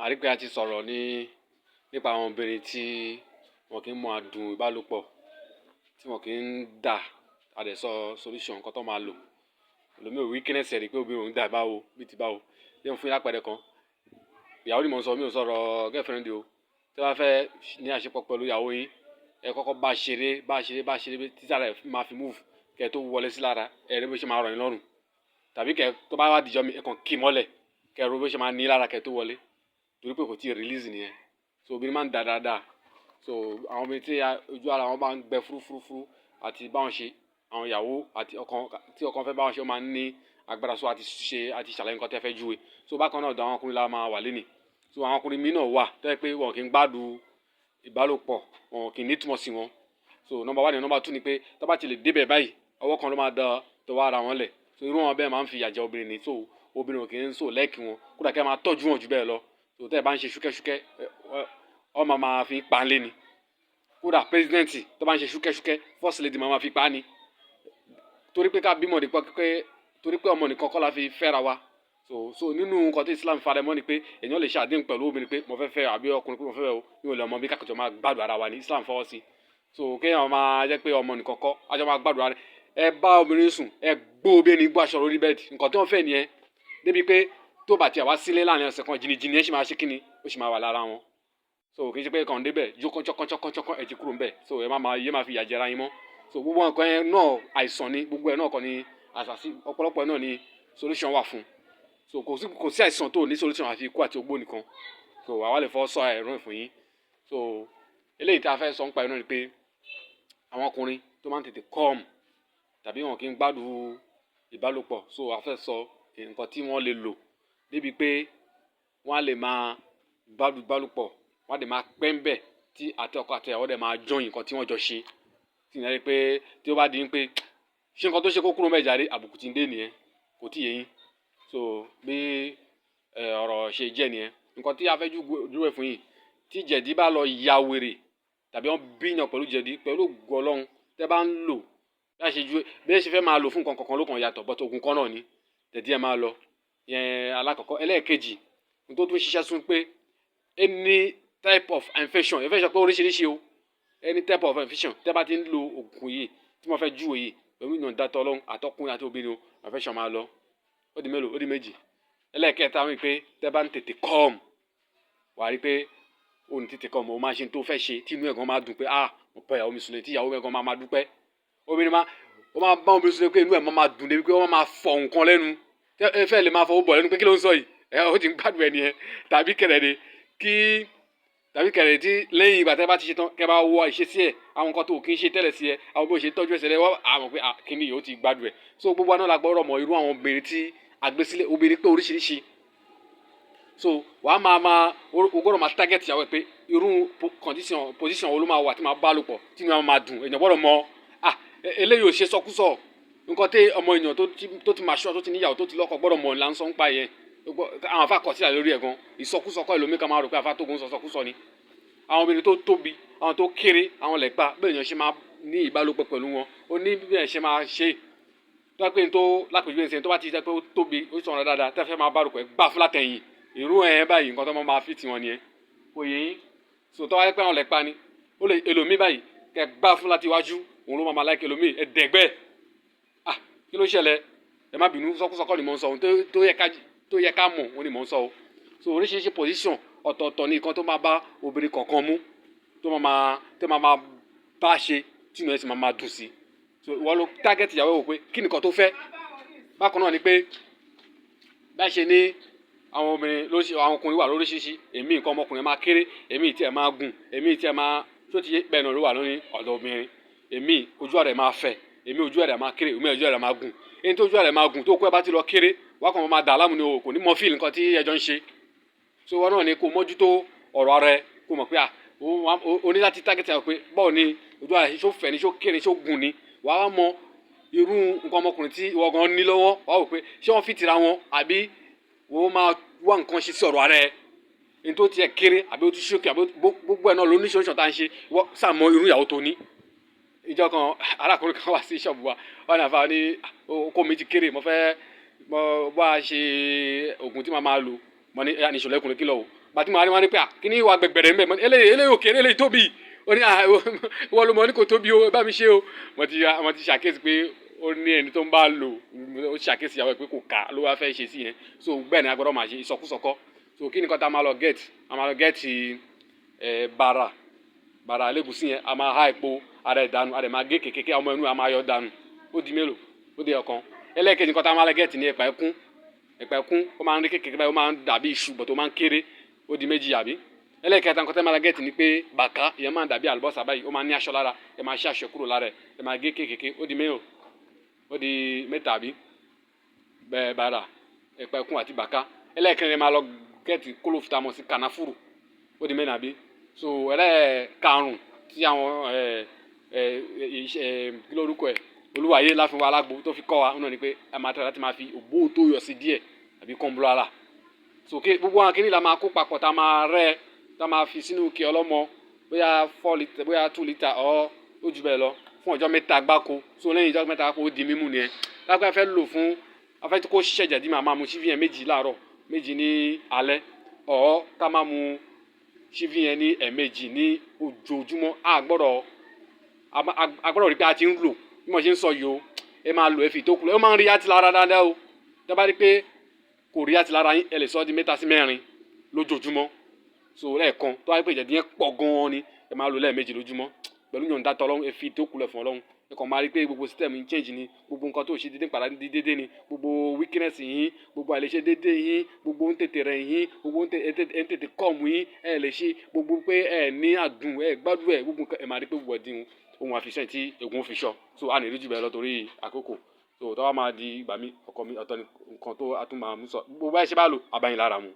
àrí pé a ti sọ̀rọ̀ nípa àwọn obìnrin tí wọn kì í mọ adùn ìbálòpọ̀, tí wọn kì í dà, a dẹ̀ sọ solution nǹkan tó máa lò. Ẹlòmíì ò weakness ẹ̀ rí pé obìnrin òun dà báwo bíi ti báwo. Jẹ́ n fún yín lápẹẹrẹ kan. Ìyàwó ni mò ń sọ, mi ò sọ̀rọ̀ girlfriend o. Tí ẹ bá fẹ́ ní àṣepọ̀ pẹ̀lú ìyàwó yín, ẹ kọ́kọ́ bá ṣeré títí ara ẹ̀ máa fi move kẹ́ tó wọlé sí lára, ẹ rí bó ṣe máa rọ̀ yín lọ́rùn. Tàbí kẹ́ tó bá wá dìjọ́ mi, ẹ kàn kì í mọ́lẹ̀ kẹ́ ro bó ṣe máa ní lára kẹ́ tó wọlé. Torí pé kò tíì release nìyẹn. So obìnrin máa ń dà dáadáa. So àwọn obìnrin tí ojú ara wọn bá ń gbẹ fúrúfúrú àti bá wọn ṣe, àwọn ìyàwó àti tí ọkọ fẹ́ bá wọn ṣe, ó máa ń ní agbára so àti ṣàlàyé nǹkan tí ẹ fẹ́ júwe. So bákan náà ọ̀dọ̀ àwọn ọkùnrin la máa wà lénìí. So àwọn ọkùnrin míì náà wà tó jẹ́ pé wọn kì í gbádùn ìbálòpọ̀, wọn kì í ní ìtumọ̀ sí wọn. So number one and number two ni pé tó bá ti lè débẹ̀ báyìí, ọwọ́ kan ló máa da tọwọ́ ara wọn lẹ̀. So irú wọn bẹ́ẹ̀ máa ń fi ìyà jẹ obìnrin ni. So obìnrin ò kì í lẹ́ẹ̀kì wọn. Kódà kí ẹ máa tọ́jú wọn jù bẹ́ẹ̀ lọ. So tẹ́ ẹ bá ń ṣe ṣúkẹ́ṣúkẹ́, ọmọ máa fi pa á lé ni. Kódà president tó bá ń ṣe ṣúkẹ́ṣúkẹ́, first lady máa fi pa á ni. Torí pé ká bímọ torí pé ọmọ nìkan kọ́ la fi fẹ́ra wa. So nínú nǹkan tí Islam faramọ́ mọ́ ni pé èèyàn lè ṣe àdéhùn pẹ̀lú obìnrin pé mo fẹ́ fẹ́ àbí ọkùnrin pé mo fẹ́ fẹ́ o, mi ò lè ọmọ bí kákàtọ̀ máa gbádùn ara wa ni Islam fọwọ́ sí. So kéèyàn máa jẹ́ pé ọmọ nìkan kọ́, ajọ́ máa gbádùn ara rẹ̀. Ẹ bá obìnrin sùn, ẹ gbó obìnrin gbó aṣọ lórí bẹ́ẹ̀dì. Nǹkan tí wọ́n fẹ́ nìyẹn. Débi pé tó bá ti wá sílé láàrin ọ̀sẹ̀ kan, jìnnìjìnnì ẹ sì máa ṣe kíni, ó sì máa wà lára wọn. So kì í ṣe pé kàn débẹ̀ jó kọ́ńchọ́kọ́ńchọ́kọ́ńchọ́ ẹ ti kúrò ńbẹ̀. So ẹ máa fi ìyà jẹra yín mọ́. So gbogbo nǹkan yẹn náà àìsàn ni, gbogbo ẹ̀ náà kọ́ ni àṣàsí, ọ̀pọ̀lọpọ̀ ẹ̀ náà ni solution wà fún. So kò sí àìsàn tó ní solution àfi ikú àti ogbó nìkan. So àwa lè fọwọ́ sọ ẹ̀rọ ìfún yín. So eléyìí tí a fẹ́ sọ ń pa ẹ̀ náà ni pé àwọn ọkùnrin tó máa ń tètè come tàbí wọn kì í gbádùn ìbálòpọ̀. So a fẹ́ sọ nǹkan tí wọ́n lè lò débi pé wọ́n á lè máa gbádùn ìbálòpọ̀, wọ́n á lè máa pẹ́ ń bẹ̀ tí àti ọkọ àti ìyàwó dẹ̀ máa join nǹkan tí wọ́n jọ ṣe. Tí ìyẹn rí pé tí ó bá di pé ṣé nǹkan tó ṣe kó kúrò ń bẹ̀ jàre, àbùkù ti ń dé nìyẹn, kò tí ì yé yín. So bí ọ̀rọ̀ ṣe jẹ́ nìyẹn. Nǹkan tí a fẹ́ júwe fún yín, tí jẹ̀dí bá lọ ya wèrè tàbí wọ́n bíyàn pẹ̀lú jẹ̀dí pẹ̀lú ògo Ọlọ́run tẹ́ bá ń lò bí ẹ ṣe fẹ́ máa lò fún nǹkan kankan ló kàn yàtọ̀, but ogun kan náà ni jẹ̀dí ẹ máa lọ. Yẹn alákọ̀ọ́kọ́. Ẹlẹ́ẹ̀kejì, n tó tún ṣiṣẹ́ sún pé any type of infection, ẹ fẹ́ sọ pé oríṣiríṣi o, any type of infection tẹ́ bá ti ń lo oògùn yìí tí wọ́n fẹ́ júwe yìí pẹ̀lú ìyọ̀ǹda Ọlọ́run àtọkùnrin àti obìnrin o, infection máa lọ. Ó di mélòó? Ó di méjì. Ẹlẹ́ẹ̀kẹta wí pé tẹ́ bá ń tètè come, wà á rí pé ó ní tètè come, ó máa ṣe tó fẹ́ ṣe tí inú ẹ̀gàn máa dùn pé mo bá ìyàwó mi sùn lé, tí ìyàwó ẹ̀gàn máa dúpẹ́. Obìnrin ó máa bá obìnrin sùn lé pé inú ẹ̀ máa dùn débi pé wọ́n máa fọ nǹkan lẹ́nu. Ẹ fẹ́ lè máa fọwọ́ bọ̀ lẹ́nu pé kí ló ń sọ yìí? Ó ti ń gbádùn ẹni yẹn. Tàbí kẹ̀rẹ̀ tí lẹ́yìn ìgbà tẹ́ bá ti ṣe tán, kẹ́ bá wọ ìṣesí ẹ̀, àwọn nǹkan tó kì í ṣe tẹ́lẹ̀ sí ẹ, àwọn bó ṣe tọ́jú ẹsẹ̀ rẹ̀, wọ́n á mọ̀ pé kíni yìí ó ti gbádùn ẹ̀. So gbogbo àná la gbọ́dọ̀ mọ irú àwọn obìnrin tí agbésílẹ̀, obìnrin pé oríṣiríṣi. So wàá o gbọ́dọ̀ máa target ìyàwó ẹ̀ pé irú position wo ló máa wà tí máa bá lò pọ̀ tí inú ẹ̀ máa dùn. Èèyàn gbọ́dọ̀ mọ eléyìí ò ṣe sọkúsọ. Nǹkan tí ọmọ èèyàn tó ti mature, tó ti níyàwó, tó ti lọ́kọ gbọ́dọ̀ mọ̀ là ń sọ ń pa yẹn. Àwọn afá kọ̀ sílẹ̀ lórí ẹ̀ gan. Ìsọkúsọ kọ́ ẹlòmíì kan máa rò pé afá tó gún sọkúsọ ni. Àwọn obìnrin tó tóbi, àwọn tó kéré, àwọn lẹ́pa, bẹ́ẹ̀ èèyàn ṣe máa ní ìbálòpọ̀ pẹ̀lú wọn. Ó ní bí ẹ̀ ṣe máa ṣe. Tó bá pé lápèjúwe ìṣẹ̀yìn tó bá ti jẹ́ pé ó tóbi, ó sọ̀rọ̀ dáadáa, tẹ́ fẹ́ máa bá ròpọ̀ ẹ̀ gbà fún látẹ̀yìn. Irú ẹ̀ báyìí nǹkan tó máa fi tiwọn nìyẹn. Kò yé yín. So tó bá yẹ pé àwọn lẹ́pa ni, ó lè ẹlòmíì báyìí kẹ́ gbà fún láti iwájú, òun ló máa like ẹlòmíì ẹ̀ẹ́dẹ́gbẹ́. Kí ló ṣẹlẹ̀? Ẹ má bínú, sọkúsọ kọ́ ni mò ń sọ. Tó yẹ ká mọ̀ òun ni mò ń sọ o. So oríṣiríṣi position ọ̀tọ̀ọ̀tọ̀ ni nǹkan tó máa bá obìnrin kọ̀ọ̀kan mú, tó máa bá ṣe tí inú ẹ̀ sì máa dùn sí. So ìwọ ló target ìyàwó wò pé kí nìkan tó fẹ́. Bákan náà ni pé bá ṣe ní àwọn ọkùnrin wà lóríṣiríṣi. Èmi nǹkan ọmọkùnrin máa kéré, èmi tí ẹ máa gùn, èmi tí ẹ máa tó ti bẹ́ẹ̀ náà ló wà lórí ọ̀dọ̀ obìnrin. Èmi ojú àrẹ̀ máa fẹ̀, èmi ojú àrẹ̀ máa kéré, èmi ojú àrẹ̀ máa gùn. Ẹni tó ojú àrẹ̀ máa gùn tó kó ẹ bá ti lọ kéré, wá kàn máa dà láàmú ni o, kò ní mọ feel nǹkan tí ẹjọ́ ń ṣe. So wọn náà ni kó mójútó ọ̀rọ̀ ara ẹ, kó mọ̀ pé o ní láti target ẹ pé báwo ni ojú àrẹ̀ ṣó fẹ̀ ni, ṣó kéré, ṣó gùn ni. Wàá wá mọ irú nǹkan ọmọkùnrin tí ìwọ gan ní lọ́wọ́, wàá wò pé ṣé wọ́n fi tira wọn àbí wọ́n máa wá nǹkan ṣe sí ọ̀rọ̀ ara ẹ. Ẹni tó tiẹ̀ kéré àbí ó ti ṣókè àbí gbogbo ẹ̀ náà ló ní solution tá à ń ṣe. Wọ́n sàmọ irú ìyàwó tó ní. Ìjọ kan arákùnrin kan wá sí ṣọ́ọ̀bù wa, wọ́n ní àfáà ní okó mi ti kéré, mo bá ṣe oògùn tí màá máa lò. Mo ní ìṣòro ẹkùnrin kí lọ wò. bàtí mo wá rí pé kíní ìwà gbẹ̀gbẹ̀rẹ̀ mẹ́ eléyìí òkè eléyìí tóbi ó ní wọ́n ló mọ ní kò tóbi o bá mi ṣe o mo ti ṣàkíyèsí pé ó ní ẹni tó ń bá lò ó ṣàkíyèsí ìyàwó ẹ̀ pé kò ká ló wá fẹ́ ṣe sí yẹn so bẹ́ẹ̀ ni a gbọ́dọ̀ máa ṣe ìsọkúsọkọ́ so kí ni kọ́ta máa lọ gẹ́ẹ̀tì bàrà elégùsí yẹn a máa há epo ara ẹ̀ dànù a dẹ̀ máa gé kékeré ọmọ inú a máa yọ dànù ó di mélòó ó di ọ̀kan ẹlẹ́ẹ̀kejì kọ́ta máa lọ gẹ́ẹ̀tì ní ẹ̀pà ẹ̀kún ó máa ń rí kékeré báyìí ó máa ń dàbí iṣu bọ̀ tó máa ń kéré ó di méjì àbí ẹlẹ́ẹ̀kẹta nǹkan tẹ́ máa gẹ́ẹ̀tì ni pé bàká ìyẹn máa ń dàbí àlùbọ́sà báyìí ó máa ní aṣọ lára ẹ máa ṣe aṣọ kúrò lára ẹ máa gé kékeré ó di mélòó ó di mẹ́ta àbí bẹ́ẹ̀ bàrà ẹ̀pà ẹ̀kún àti bàká ẹlẹ́ẹ̀kẹrin máa lọ gẹ́ẹ̀tì kólófìtàmọ́ sí kànáfùrù ó di mẹ́rin àbí so ẹlẹ́ẹ̀karùn tí àwọn kí lórúkọ ẹ̀ olúwàyé láfi wa alágbo tó fi kọ́ wa náà ni pé a máa tẹ̀lé láti máa fi ògbó tó yọ sí díẹ̀ àbí kọ́ńbúrò ara so gbogbo àwọn kìnìún la máa kó papọ̀ tá a máa rẹ́ tá a máa fi sínú ike ọlọ́mọ bóyá 4 litre bóyá 2 litre ọ̀ ó jù bẹ́ẹ̀ lọ fún ọjọ́ mẹ́ta gbáko so lẹ́yìn ọjọ́ mẹ́ta gbáko ó di mímú nìyẹn lápẹ́ afẹ́ lò fún afẹ́ kó ṣiṣẹ́ jẹ̀dí máa mu ṣífì yẹn méjì láàárọ̀ méjì ní alẹ́ ọ̀ ká máa mu ṣífì yẹn ní ẹ̀ẹ̀mejì ní ojoojúmọ́ a gbọ́dọ̀ rí pé a ti ń lò bí mo ṣe ń sọ yìí o ẹ máa lò ẹ fi tó kù lọ ẹ máa ń rí àti lára dáadáa o dábàá rí pé kò rí àti lára yín ẹ lè sọ di 3 sí 4 lójoojúmọ́ so lẹ́ẹ̀kan tó wáyé pé ìjẹ̀dí yẹn pọ̀ gan-an ni ẹ máa lò lẹ́ẹ̀mejì lójúmọ́ pẹ̀lú yọ̀ǹda tọ́lọ́run ẹ fi tó kù lẹ̀ fún Ọlọ́run ẹ kàn máa rí pé gbogbo system ń change ni gbogbo nǹkan tó ṣe dédé padà ní dédé ni gbogbo weakness yín gbogbo àìlèṣe dédé yín gbogbo ń tètè rẹ̀ yín gbogbo ń tètè kọ́ọ̀mù yín ẹ lè ṣe gbogbo pé ẹ ní àdùn ẹ gbádùn ẹ gbogbo ẹ máa rí pé gbogbo ẹ̀dín ohun àfihàn tí ègún fi ṣọ so a ní rí jù bẹ́ẹ̀ lọ torí àkókò so tọ́wọ́ máa di ìgbà mi ọkọ mi ọ̀tọ̀ nǹkan tó a tún máa mú sọ gbogbo ẹ ṣe bá lò abáyín lára mu.